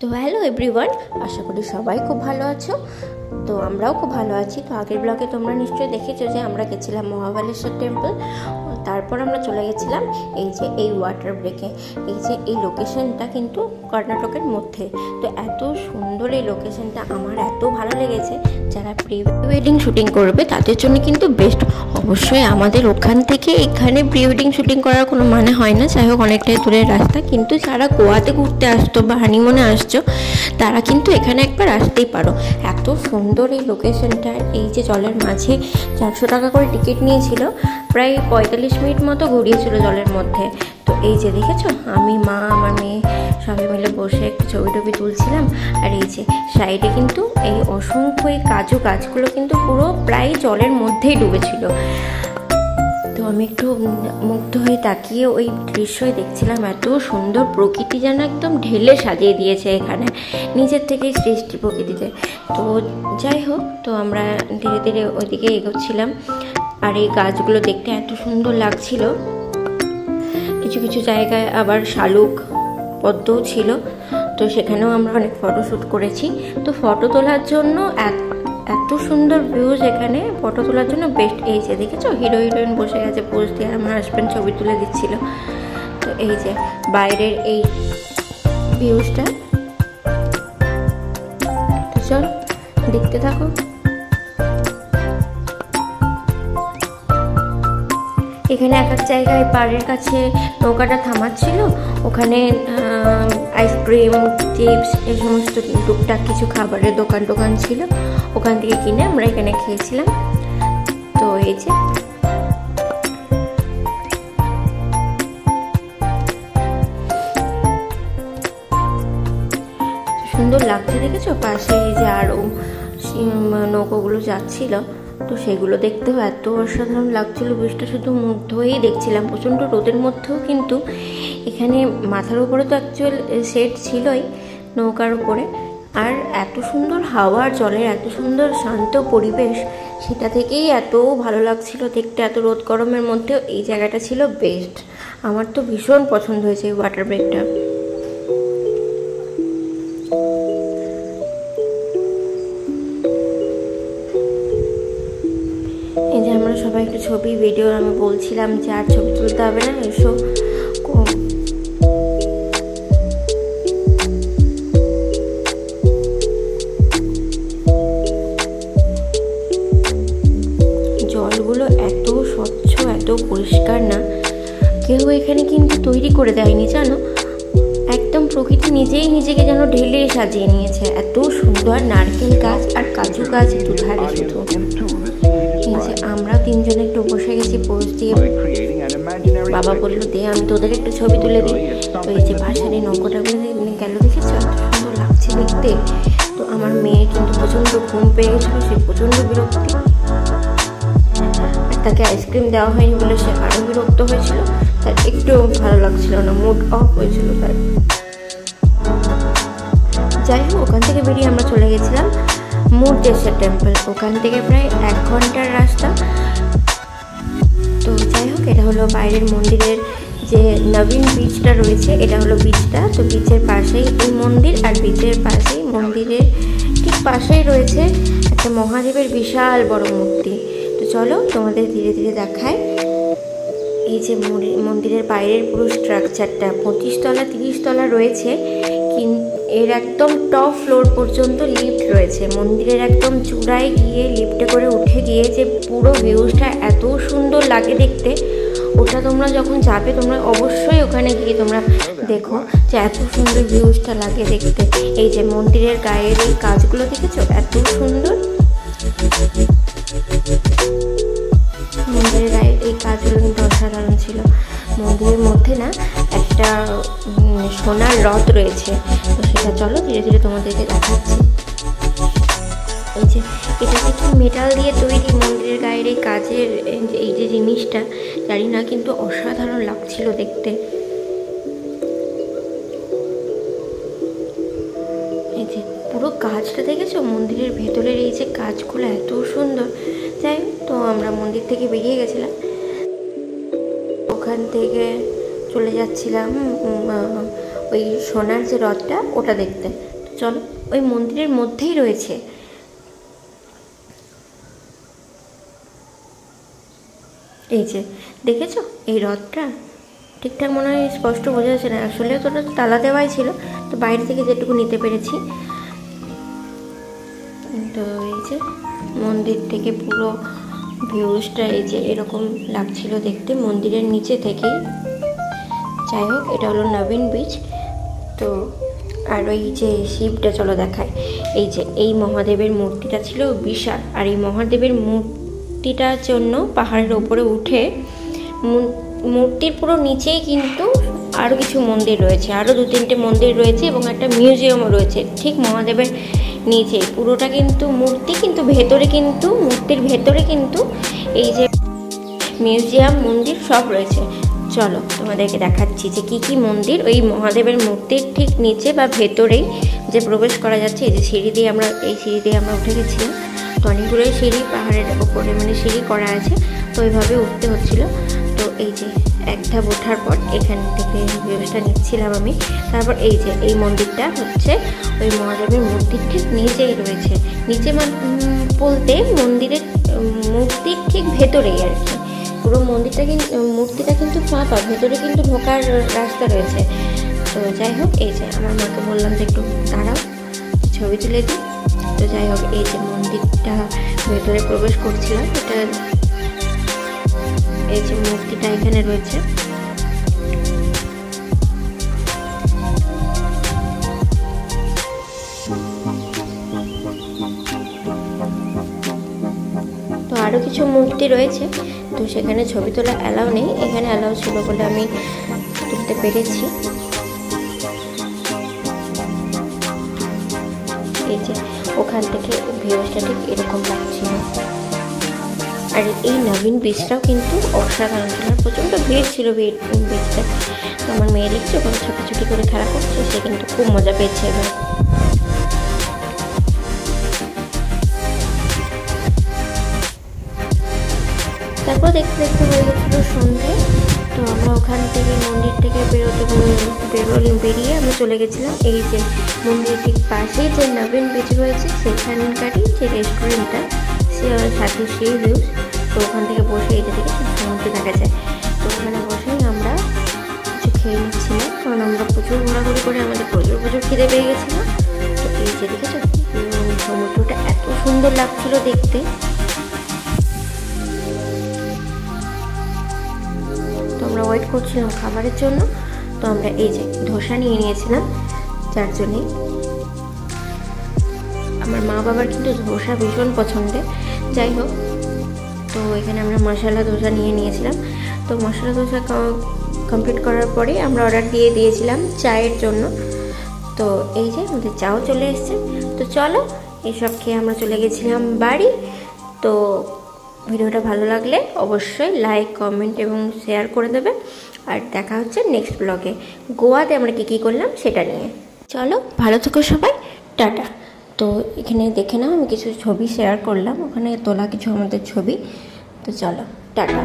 তো hello everyone, আশা করি সবাই খুব ভালো আছো। তো আমরাও খুব ভালো আছি। তো আগের ব্লগে তোমরা নিশ্চয়ই দেখেছো যে আমরা গেছিলাম মহাবালেশ্বর টেম্পল। তারপর আমরা চলে গেছিলাম এই ওয়াটার ব্রেকে। এই লোকেশনটা কিন্তু কর্ণাটকের মধ্যে। তো এত সুন্দর এই লোকেশনটা আমার এত ভালো লেগেছে। যারা প্রি ওয়েডিং শ্যুটিং করবে তাদের জন্য কিন্তু বেস্ট। অবশ্যই আমাদের ওখান থেকে এখানে প্রি ওয়েডিং শ্যুটিং করার কোনো মানে হয় না, যাই হোক অনেকটাই দূরের রাস্তা। কিন্তু যারা গোয়াতে ঘুরতে আসতো বা হানিমুনে আসছো তারা কিন্তু এখানে একবার আসতেই পারো। এত সুন্দর এই লোকেশনটা। এই যে জলের মাঝে 400 টাকা করে টিকিট নিয়েছিল, প্রায় 45 মিনিট মতো ঘুরিয়েছিল জলের মধ্যে। তো এই যে দেখেছো, আমি মা আমার মেয়ে সবাই মিলে বসে একটু ছবি টবি তুলছিলাম। আর এই যে সাইডে কিন্তু এই অসংখ্য এই কাজু গাছগুলো কিন্তু পুরো প্রায় জলের মধ্যেই ডুবেছিল। তো আমি একটু মুগ্ধ হয়ে তাকিয়ে ওই দৃশ্যই দেখছিলাম। এত সুন্দর প্রকৃতি যেন একদম ঢেলে সাজিয়ে দিয়েছে এখানে, নিজের থেকেই সৃষ্টি প্রকৃতিতে। তো যাই হোক, তো আমরা ধীরে ধীরে ওইদিকে এগোচ্ছিলাম। আর এই গাছগুলো দেখতে এত সুন্দর লাগছিল। কিছু কিছু জায়গায় আবার শালুক পদ্মও ছিল। তো সেখানেও আমরা অনেক ফটোশ্যুট করেছি। তো ফটো তোলার জন্য এত সুন্দর ভিউজ এখানে, ফটো তোলার জন্য বেস্ট। এই যে দেখেছো, হিরো হিরোইন বসে গেছে পোজ দিয়ে, আর আমার হাজব্যান্ড ছবি তুলে দিচ্ছিল। তো এই যে বাইরের এই ভিউজটা, তো চল দেখতে থাকো। এখানে এক এক জায়গায় পাড়ের কাছে নৌকাটা থামাচ্ছিল, ওখানে আইসক্রিম, চিপস এই সমস্ত টুকটাক কিছু খাবারের দোকান ছিল, ওখান থেকে কিনে আমরা এখানে খেয়েছিলাম। তো এই যে সুন্দর লাগছে দেখেছো, পাশে এই যে আরও নৌকোগুলো যাচ্ছিল। তো সেগুলো দেখতেও এত অসাধারণ লাগছিল, বৃষ্টিটা শুধু মুগ্ধ হয়েই দেখছিলাম। প্রচণ্ড রোদের মধ্যেও কিন্তু এখানে মাথার উপরে তো অ্যাকচুয়াল সেট ছিলই নৌকার উপরে, আর এত সুন্দর হাওয়া আর জলের এত সুন্দর শান্ত পরিবেশ, সেটা থেকেই এত ভালো লাগছিল দেখতে। এত রোদ গরমের মধ্যেও এই জায়গাটা ছিল বেস্ট। আমার তো ভীষণ পছন্দ হয়েছে এই ওয়াটার ব্রেকটা। এই যে আমরা সবাই একটু ছবি ভিডিও, আমি বলছিলাম যে আর ছবি তুলতে হবে না, এসো। জলগুলো এত স্বচ্ছ, এত পরিষ্কার না, কেউ এখানে কিন্তু তৈরি করে দেয়নি জানো, একদম প্রকৃতি নিজেই নিজেকে যেন ঢেলে সাজিয়ে নিয়েছে। এত সুন্দর নারকেল গাছ আর কাজু গাছ দুধারে শুধু। আমরা তিনজনে একটু বসে গেছি পোজ দিয়ে। বাবা বললো দে আমি তোদের একটু ছবি তুলে দিই। তো এই যে ভাষারি নৌকোটাগুলো গেল, দেখেছো এত সুন্দর লাগছে দেখতে। তো আমার মেয়ে কিন্তু প্রচণ্ড ঘুম পেয়ে গেছিলো, সে প্রচণ্ড বিরক্তি। আর তাকে আইসক্রিম দেওয়া হয়নি বলে সে আরও বিরক্ত হয়েছিল, তার একটু ভালো লাগছিল না, মুড অফ হয়েছিল তার। যাই হোক, ওখান থেকে বেরিয়ে আমরা চলে গেছিলাম মুরদেশ্বর টেম্পল। ওখান থেকে প্রায় 1 ঘন্টার রাস্তা। তো যাই হোক, এটা হলো বাইরের মন্দিরের যে নবীন বিচটা রয়েছে, এটা হলো বিচটা। তো বিচের পাশেই এই মন্দির, আর বিচের পাশেই মন্দিরের ঠিক পাশেই রয়েছে একটা মহাদেবের বিশাল বড় মূর্তি। তো চলো তোমাদের ধীরে ধীরে দেখায়। এই যে মন্দিরের বাইরের পুরো স্ট্রাকচারটা 25 তলা 30 তলা রয়েছে, কিন্তু এর একদম টপ ফ্লোর পর্যন্ত লিফট রয়েছে। মন্দিরের একদম চূড়ায় গিয়ে লিফটে করে উঠে গিয়ে যে পুরো ভিউজটা এত সুন্দর লাগে দেখতে, ওটা তোমরা যখন যাবে তোমরা অবশ্যই ওখানে গিয়ে তোমরা দেখো যে এত সুন্দর ভিউজটা লাগে দেখতে। এই যে মন্দিরের গায়ের এই কাজগুলো দেখেছো, এত সুন্দর। মন্দিরের গায়ের এই কাজগুলো কিন্তু অসাধারণ ছিল। মন্দিরের মধ্যে না একটা সোনার রথ রয়েছে, তো সেটা চলো ধীরে ধীরে তোমাদেরকে দেখাচ্ছি। এই যে এটা কিন্তু মেটাল দিয়ে তৈরি, মন্দিরের গায়ের এই কাজের এই যে জিনিসটা জানি না, কিন্তু অসাধারণ লাগছিল দেখতে। এই যে পুরো কাজটা দেখেছো, মন্দিরের ভেতরের এই যে কাজগুলো এত সুন্দর। যাই হোক, তো আমরা মন্দির থেকে বেরিয়ে গেছিলাম, ওখান থেকে চলে যাচ্ছিলাম ওই সোনার যে রথটা ওটা দেখতে। চলো, ওই মন্দিরের মধ্যেই রয়েছে। এই যে দেখেছো এই রথটা, ঠিকঠাক মনে হয় স্পষ্ট বোঝা যাচ্ছে না, আসলে তো ওটা তালা দেওয়াই ছিল, তো বাইরে থেকে যেটুকু নিতে পেরেছি। তো এই যে মন্দির থেকে পুরো ভিউজটা এই যে এরকম লাগছিল দেখতে মন্দিরের নিচে থেকেই। যাই হোক, এটা হলো নবীন বীচ। তো আর ওই যে শিবটা চলো দেখায়। এই যে এই মহাদেবের মূর্তিটা ছিল বিশাল, আর এই মহাদেবের মূর্তিটার জন্য পাহাড়ের ওপরে উঠে মূর্তির পুরো নিচেই কিন্তু আরও কিছু মন্দির রয়েছে, আরও 2-3টে মন্দির রয়েছে এবং একটা মিউজিয়ামও রয়েছে ঠিক মহাদেবের নিচে। পুরোটা কিন্তু মূর্তি, কিন্তু ভেতরে কিন্তু মূর্তির ভেতরে কিন্তু এই যে মিউজিয়াম মন্দির সব রয়েছে। চলো তোমাদেরকে দেখাচ্ছি যে কি কি মন্দির ওই মহাদেবের মূর্তির ঠিক নিচে বা ভেতরেই যে প্রবেশ করা যাচ্ছে। এই যে সিঁড়ি দিয়ে আমরা উঠে গেছিলাম। তো অনেকগুলোই সিঁড়ি পাহাড়ের ওপরে মানে সিঁড়ি করা আছে, তো ওইভাবে উঠতে হচ্ছিলো। তো এই যে এক ধাপ ওঠার পর এখান থেকে ভিউজটা নিচ্ছিলাম আমি। তারপর এই যে এই মন্দিরটা হচ্ছে ওই মহাদেবের মূর্তির ঠিক নিচেই রয়েছে। নিচে বলতে মন্দিরের মূর্তির ঠিক ভেতরেই আর কি। পুরো মূর্তিটা কিন্তু ফাঁকা, ভেতরে কিন্তু ঢোকার রাস্তা রয়েছে। তো যাই হোক, এই যে আমার মাকে বললাম যে একটু দাঁড়াও, ছবি তুলে দিই। তো যাই হোক, এই যে মন্দিরটা ভেতরে প্রবেশ করছিলাম, এটা এই যে মূর্তিটা এখানে রয়েছে। তো আরও কিছু মূর্তি রয়েছে, তো সেখানে ছবি তোলা অ্যালাউ নেই, এখানে অ্যালাউ ছিল বলে আমি তুলতে পেরেছি। এই যে ওখান থেকে ভিউজটা ঠিক এরকম লাগছিল। আর এই নবীন বীচটাও কিন্তু অসাধারণ ছিল, প্রচণ্ড ভিড় ছিল বীচটা। তো আমার মেয়ে দেখছে ওখানে ছোটাছুটি করে খেলা করছে, সে কিন্তু খুব মজা পেয়েছে এবার। তারপর দেখতে দেখতে হয়ে গেছিলো সন্ধ্যে। তো আমরা ওখান থেকে মন্দির থেকে বেরিয়ে আমরা চলে গেছিলাম এই যে মন্দির ঠিক পাশেই যে নবীন বীচ রয়েছে সেখানকারই যে রেস্টুরেন্টটা, সে সাথে সেই ভিউজ। তো ওখান থেকে বসে এই যে থেকে সমুদ্র দেখা যায়। তো ওখানে বসেই আমরা কিছু খেয়ে নিচ্ছিলাম, কারণ আমরা প্রচুর ঘোরাঘুরি করে আমাদের প্রচুর খিদে পেয়ে গেছিলো। তো এই যে দেখেছো সমুদ্রটা এত সুন্দর লাগছিল দেখতে। তো আমরা ওয়েট করছিলাম খাবারের জন্য। তো আমরা এই যে ধোসা নিয়ে নিয়েছিলাম 4 জনে। আমার মা বাবার কিন্তু ধোসা ভীষণ পছন্দের। যাই হোক, তো এখানে আমরা মশলা ধোসা নিয়ে নিয়েছিলাম। তো মশলা ধোসা কমপ্লিট করার পরে আমরা অর্ডার দিয়ে দিয়েছিলাম চায়ের জন্য। তো এই যে আমাদের চাও চলে এসছে। তো চলো, এইসব খেয়ে আমরা চলে গেছিলাম বাড়ি। তো ভিডিওটা ভালো লাগলে অবশ্যই লাইক, কমেন্ট এবং শেয়ার করে দেবে। আর দেখা হচ্ছে নেক্সট ব্লগে, গোয়াতে আমরা কী করলাম সেটা নিয়ে। চলো, ভালো থেকো সবাই, টাটা। তো এখানে দেখে নাও, আমি কিছু ছবি শেয়ার করলাম, ওখানে তোলা কিছু আমাদের ছবি। তো চলো, টাটা।